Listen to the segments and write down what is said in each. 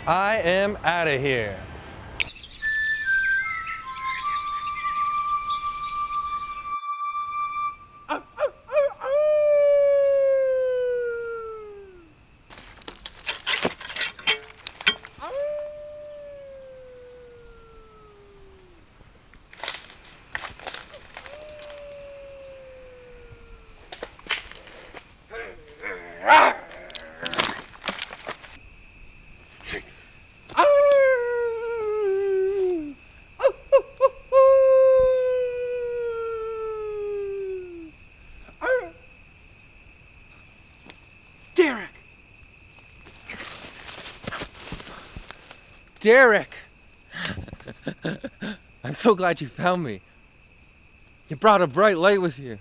I am out of here. Derek! Derek! I'm so glad you found me. You brought a bright light with you.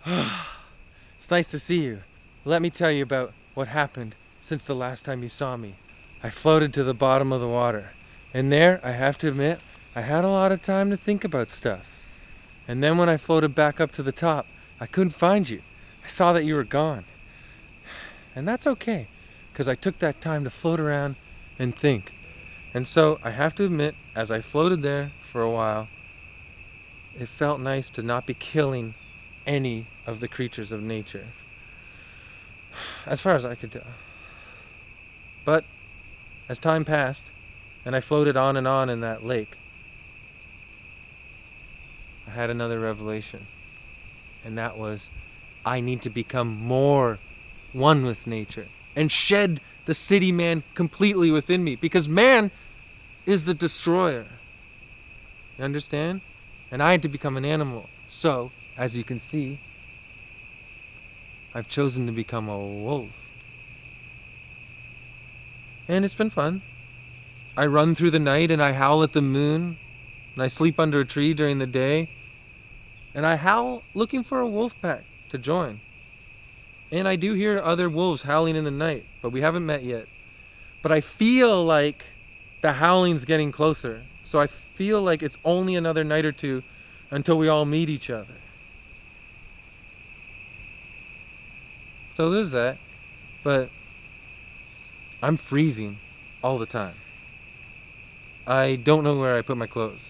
It's nice to see you. Let me tell you about what happened since the last time you saw me. I floated to the bottom of the water, and there, I have to admit, I had a lot of time to think about stuff. And then when I floated back up to the top, I couldn't find you. I saw that you were gone. And that's okay, because I took that time to float around and think. And so I have to admit, as I floated there for a while, it felt nice to not be killing any of the creatures of nature, as far as I could tell. But as time passed, and I floated on in that lake, I had another revelation. And that was, I need to become more one with nature and shed the city man completely within me, because man is the destroyer. You understand? And I had to become an animal. So, as you can see, I've chosen to become a wolf. And it's been fun. I run through the night and I howl at the moon, and I sleep under a tree during the day, and I howl looking for a wolf pack to join. And I do hear other wolves howling in the night, but we haven't met yet. But I feel like the howling's getting closer. So I feel like it's only another night or two until we all meet each other. So there's that. But I'm freezing all the time. I don't know where I put my clothes.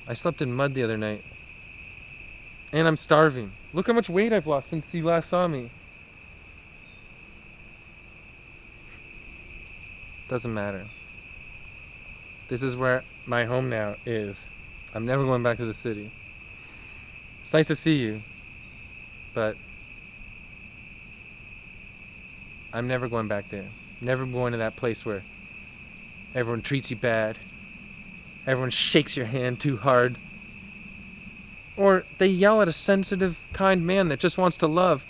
I slept in mud the other night. And I'm starving. Look how much weight I've lost since you last saw me. Doesn't matter. This is where my home now is. I'm never going back to the city. It's nice to see you, but I'm never going back there. Never going to that place where everyone treats you bad. Everyone shakes your hand too hard. Or they yell at a sensitive, kind man that just wants to love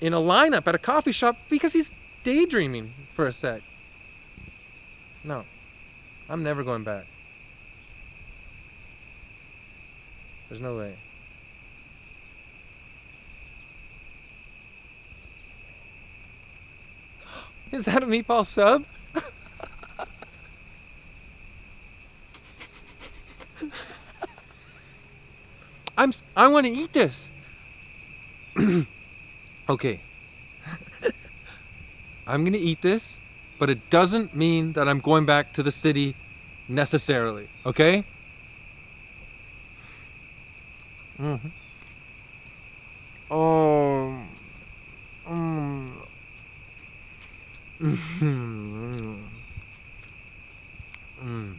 in a lineup at a coffee shop because he's daydreaming for a sec. No, I'm never going back. There's no way. Is that a meatball sub? I want to eat this. Okay. I'm going to eat this, but it doesn't mean that I'm going back to the city necessarily, okay? Mm-hmm. Oh. Mm. Mm. Mm.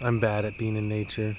I'm bad at being in nature.